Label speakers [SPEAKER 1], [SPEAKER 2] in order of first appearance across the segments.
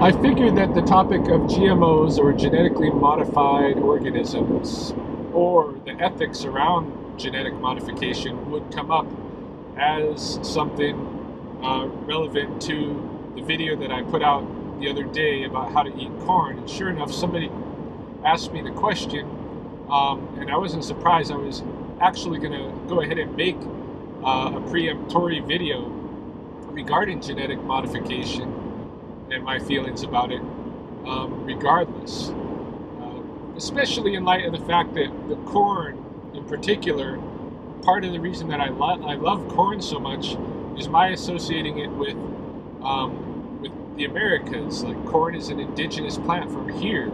[SPEAKER 1] I figured that the topic of GMOs, or genetically modified organisms, or the ethics around genetic modification would come up as something relevant to the video that I put out the other day about how to eat corn. And sure enough, somebody asked me the question, and I wasn't surprised. I was actually going to go ahead and make a preemptory video regarding genetic modification and my feelings about it, regardless. Especially in light of the fact that the corn, in particular, part of the reason that I love corn so much is my associating it with the Americas. Like, corn is an indigenous plant from here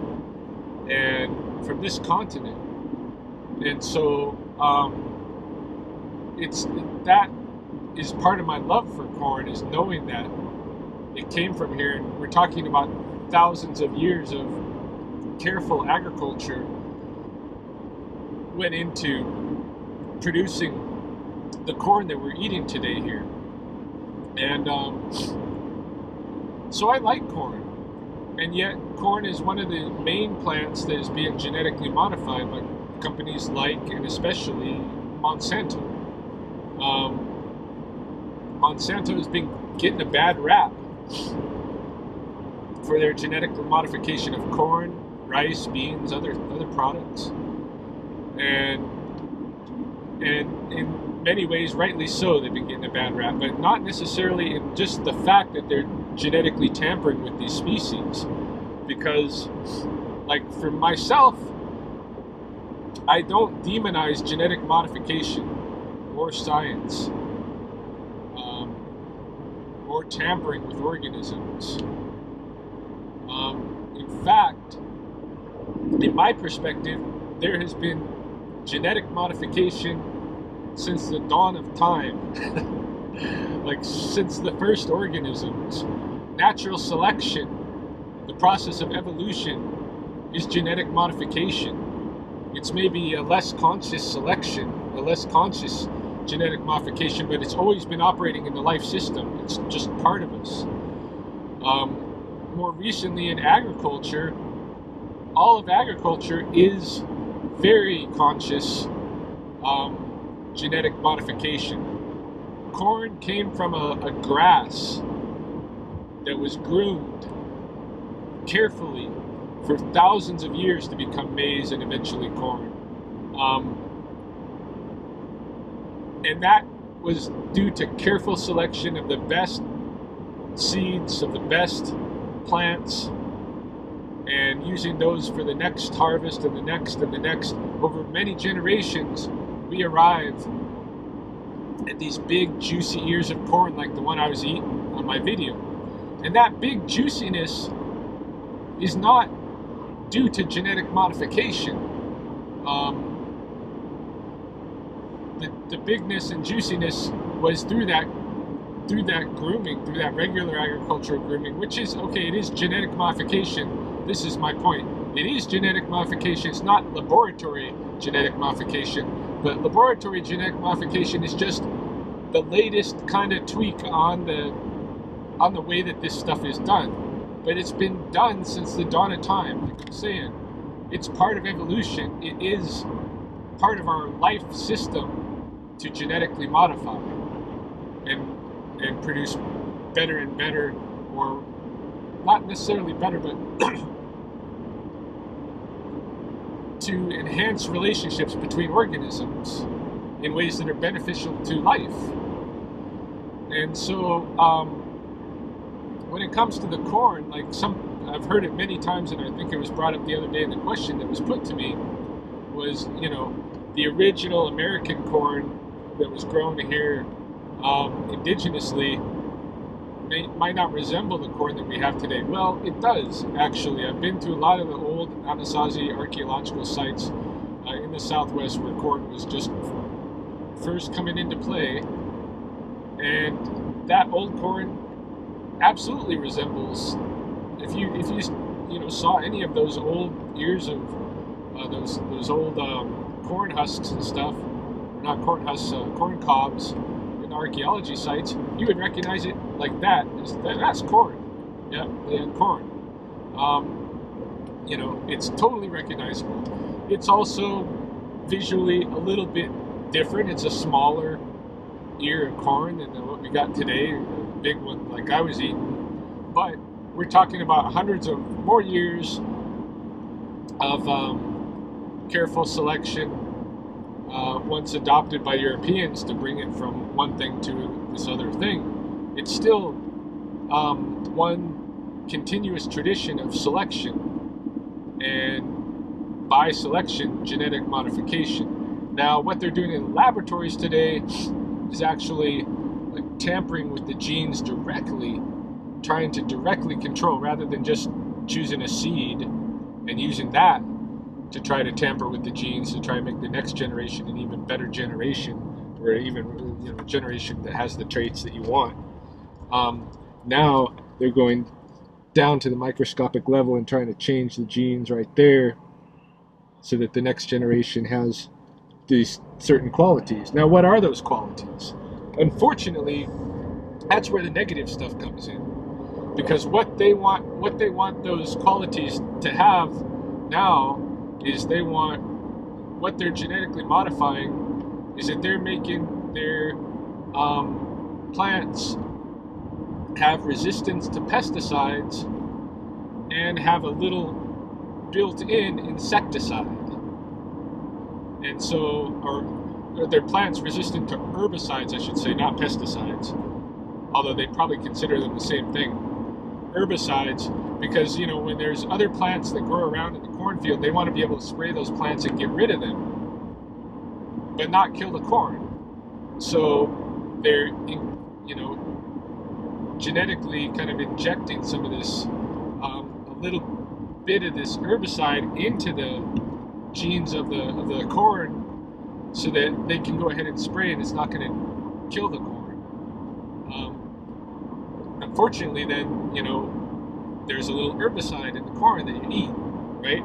[SPEAKER 1] and from this continent, and so that is part of my love for corn, is knowing that it came from here. And we're talking about thousands of years of careful agriculture went into producing the corn that we're eating today here. And so I like corn, and yet corn is one of the main plants that is being genetically modified by companies like, and especially, Monsanto. Monsanto has been getting a bad rap for their genetic modification of corn, rice, beans, other products, and in many ways, rightly so, they've been getting a bad rap, but not necessarily in just the fact that they're genetically tampering with these species. Because, like, for myself, I don't demonize genetic modification or science, or tampering with organisms. In fact, in my perspective, there has been genetic modification since the dawn of time. Like, since the first organisms. Natural selection, the process of evolution, is genetic modification. It's maybe a less conscious selection, a less conscious genetic modification, but it's always been operating in the life system. It's just part of us. More recently, in agriculture, all of agriculture is very conscious genetic modification. Corn came from a grass that was groomed carefully for thousands of years to become maize and eventually corn. And that was due to careful selection of the best seeds, of the best plants, and using those for the next harvest and the next and the next. Over many generations, we arrive at these big juicy ears of corn like the one I was eating on my video. And that big juiciness is not due to genetic modification. The bigness and juiciness was through that grooming, through that regular agricultural grooming, which is, okay, it is genetic modification. This is my point. It is genetic modification. It's not laboratory genetic modification, but laboratory genetic modification is just the latest kind of tweak on the way that this stuff is done. But it's been done since the dawn of time. Like I'm saying, it's part of evolution. It is part of our life system to genetically modify and produce better and better, or not necessarily better, but to enhance relationships between organisms in ways that are beneficial to life. And so when it comes to the corn, like, I've heard it many times, and I think it was brought up the other day in the question that was put to me was, the original American corn that was grown here indigenously might not resemble the corn that we have today. Well, it does, actually. I've been to a lot of the old Anasazi archaeological sites in the Southwest where corn was just first coming into play, and that old corn absolutely resembles, if you saw any of those old ears of those old corn husks and stuff, or not corn husks, corn cobs in archaeology sites, you would recognize it like that. That's corn. Yeah, corn. It's totally recognizable. It's also visually a little bit different. It's a smaller ear of corn than what we got today, a big one like I was eating. But we're talking about hundreds of more years of careful selection, once adopted by Europeans to bring it from one thing to this other thing. It's still one continuous tradition of selection, and by selection, genetic modification. Now, what they're doing in laboratories today is actually like tampering with the genes directly, trying to directly control rather than just choosing a seed and using that to try to tamper with the genes to try and make the next generation an even better generation, or even a generation that has the traits that you want. Now they're going down to the microscopic level and trying to change the genes right there so that the next generation has these certain qualities. Now, what are those qualities? Unfortunately, that's where the negative stuff comes in, because what they want those qualities to have now is what they're genetically modifying is that they're making their plants have resistance to pesticides and have a little built-in insecticide. And so, or their plants resistant to herbicides, I should say, not pesticides, although they probably consider them the same thing. Herbicides, because when there's other plants that grow around in the cornfield, they want to be able to spray those plants and get rid of them, but not kill the corn. So they're genetically kind of injecting some of this, a little bit of this herbicide into the genes of the corn, so that they can go ahead and spray and it's not going to kill the corn. Unfortunately, then there's a little herbicide in the corn that you eat, right?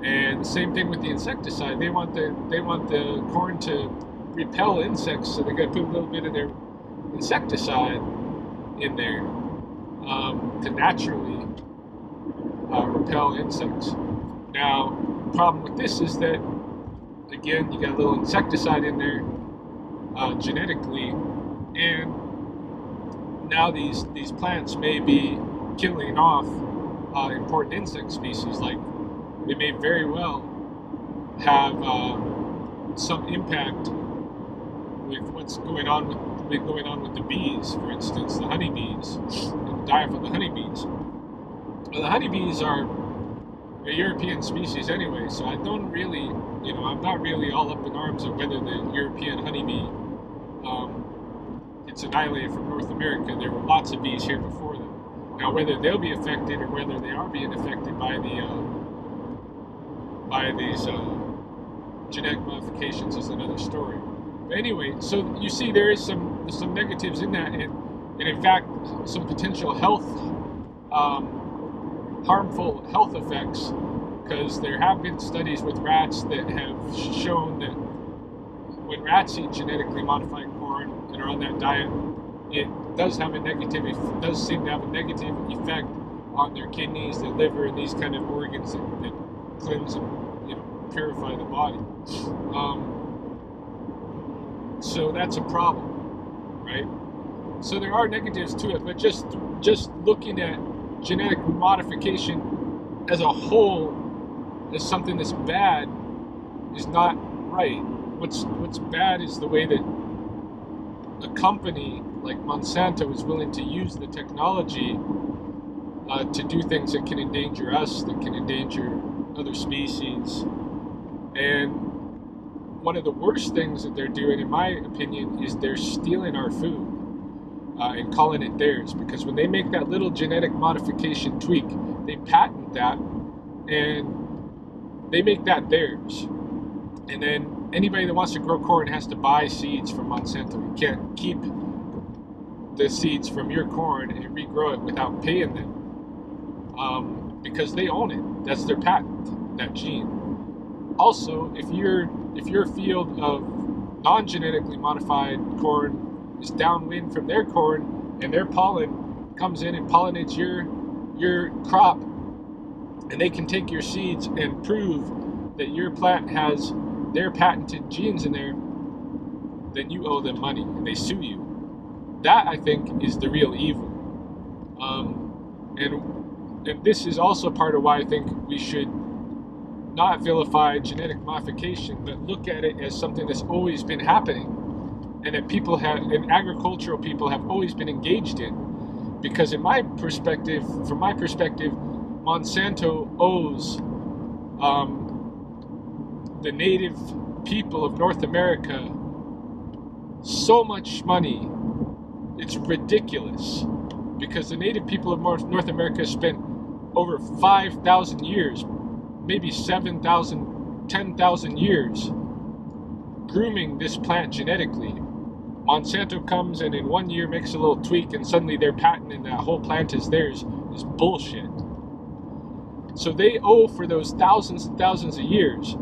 [SPEAKER 1] And the same thing with the insecticide. They want the corn to repel insects, so they got to put a little bit of their insecticide in there to naturally repel insects. Now, the problem with this is that, again, you got a little insecticide in there genetically, and now these plants may be killing off important insect species. Like, they may very well have some impact with what's going on with the bees, for instance, the honeybees, and the diet of the honeybees. Well, the honeybees are a European species anyway, so I don't really, I'm not really all up in arms of whether the European honeybee gets annihilated from North America. There were lots of bees here before them. Now, whether they'll be affected or whether they are being affected by these genetic modifications is another story. But anyway, so you see there is some negatives in that, and in fact some potential harmful health effects, because there have been studies with rats that have shown that when rats eat genetically modified corn and are on that diet, it does seem to have a negative effect on their kidneys, their liver, and these kind of organs that cleanse and purify the body. So that's a problem, right? So there are negatives to it, but just looking at genetic modification as a whole as something that's bad is not right. What's bad is the way that a company like Monsanto is willing to use the technology to do things that can endanger us, that can endanger other species. And one of the worst things that they're doing, in my opinion, is they're stealing our food and calling it theirs. Because when they make that little genetic modification tweak, they patent that and they make that theirs. And then anybody that wants to grow corn has to buy seeds from Monsanto. You can't keep the seeds from your corn and regrow it without paying them, because they own it. That's their patent, that gene. Also, if your field of non-genetically modified corn is downwind from their corn and their pollen comes in and pollinates your crop, and they can take your seeds and prove that your plant has their patented genes in there, then you owe them money and they sue you. That, I think, is the real evil. And this is also part of why I think we should not vilify genetic modification, but look at it as something that's always been happening, and that people have, and agricultural people have always been engaged in. Because from my perspective, Monsanto owes the native people of North America so much money. It's ridiculous, because the native people of North America spent over 5,000 years, maybe 7,000, 10,000 years grooming this plant genetically. Monsanto comes and in 1 year makes a little tweak, and suddenly their patent and that whole plant is theirs is bullshit. So they owe for those thousands and thousands of years.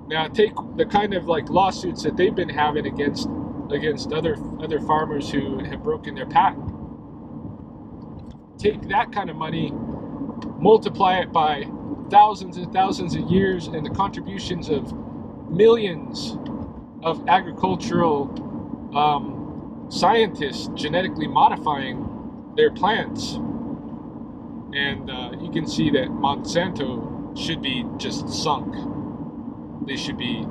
[SPEAKER 1] Now take the kind of like lawsuits that they've been having against other farmers who have broken their patent. Take that kind of money, multiply it by thousands and thousands of years and the contributions of millions of agricultural scientists genetically modifying their plants, and you can see that Monsanto should be just sunk. They should be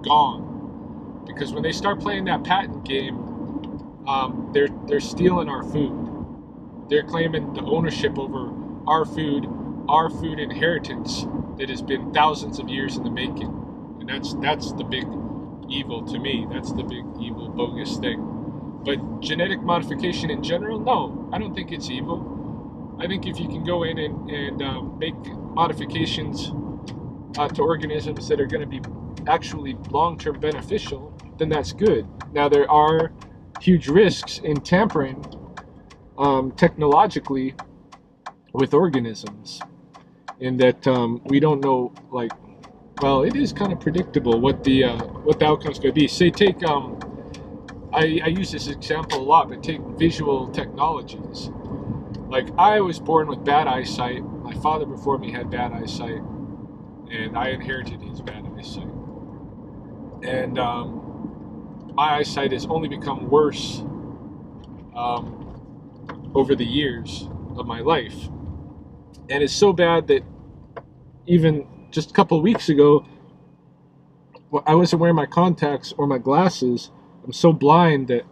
[SPEAKER 1] gone, because when they start playing that patent game, they're stealing our food. They're claiming the ownership over our food inheritance that has been thousands of years in the making, and that's the big evil to me. That's the big evil bogus thing. But genetic modification in general, no, I don't think it's evil. I think if you can go in and make modifications to organisms that are going to be actually long-term beneficial, then that's good. Now, there are huge risks in tampering technologically with organisms, in that we don't know, like, well, it is kind of predictable what the outcome's going to be. Say, take I use this example a lot, but take visual technologies. Like, I was born with bad eyesight. My father before me had bad eyesight, and I inherited his bad eyesight. And my eyesight has only become worse over the years of my life. And it's so bad that even just a couple of weeks ago, I wasn't wearing my contacts or my glasses. I'm so blind that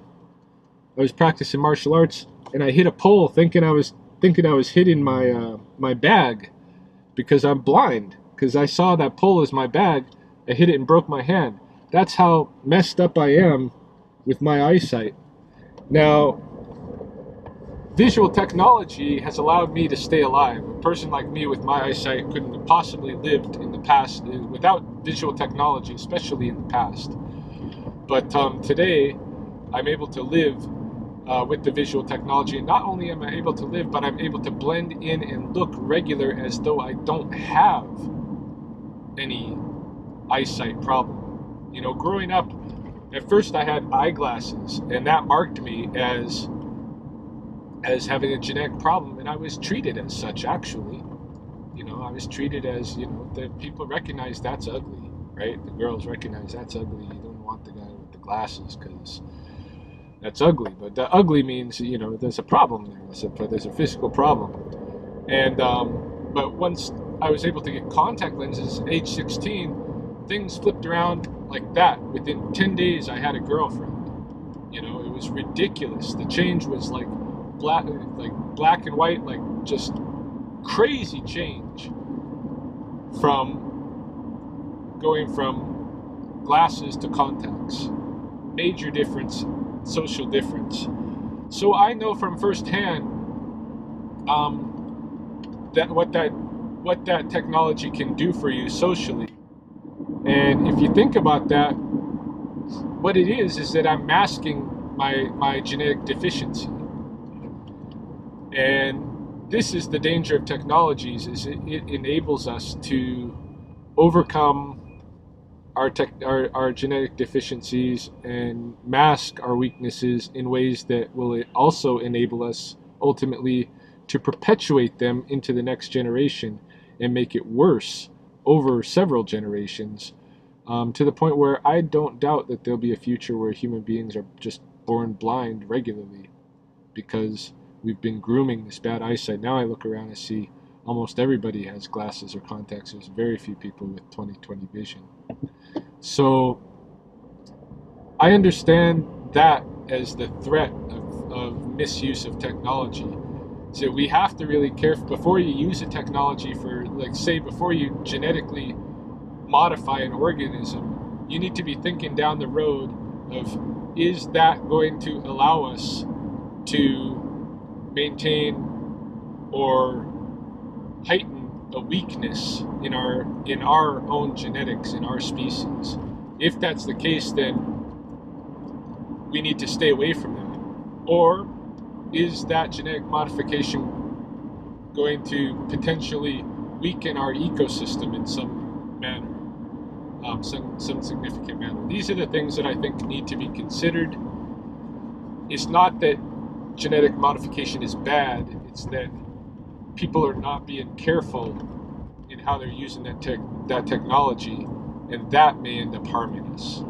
[SPEAKER 1] I was practicing martial arts, and I hit a pole thinking I was hitting my bag, because I'm blind. Because I saw that pole as my bag, I hit it and broke my hand. That's how messed up I am with my eyesight. Now, visual technology has allowed me to stay alive. A person like me with my eyesight couldn't have possibly lived in the past without visual technology, especially in the past. But today, I'm able to live with the visual technology. And not only am I able to live, but I'm able to blend in and look regular as though I don't have any eyesight problem. You know, growing up, at first I had eyeglasses, and that marked me as having a genetic problem, and I was treated as such, actually. You know, I was treated as, you know, the people recognize that's ugly, right? The girls recognize that's ugly. You don't want the guy with the glasses because that's ugly. But the ugly means, you know, there's a problem there. There's a physical problem. And but once I was able to get contact lenses, age 16, things flipped around like that. Within 10 days, I had a girlfriend. You know, it was ridiculous. The change was like black and white, like just crazy change from going from glasses to contacts. Major difference, social difference. So I know from firsthand that what that technology can do for you socially. And if you think about that, what it is that I'm masking my genetic deficiency. And this is the danger of technologies, is it enables us to overcome our genetic deficiencies and mask our weaknesses in ways that will also enable us ultimately to perpetuate them into the next generation. and make it worse over several generations, to the point where I don't doubt that there'll be a future where human beings are just born blind regularly because we've been grooming this bad eyesight. Now I look around and see almost everybody has glasses or contacts. There's very few people with 20/20 vision. So I understand that as the threat of misuse of technology. So we have to really care before you use a technology for, like, say, before you genetically modify an organism, you need to be thinking down the road of, is that going to allow us to maintain or heighten a weakness in our own genetics, in our species? If that's the case, then we need to stay away from that. Or is that genetic modification going to potentially weaken our ecosystem in some manner, some significant manner? These are the things that I think need to be considered. It's not that genetic modification is bad, it's that people are not being careful in how they're using that technology, and that may end up harming us.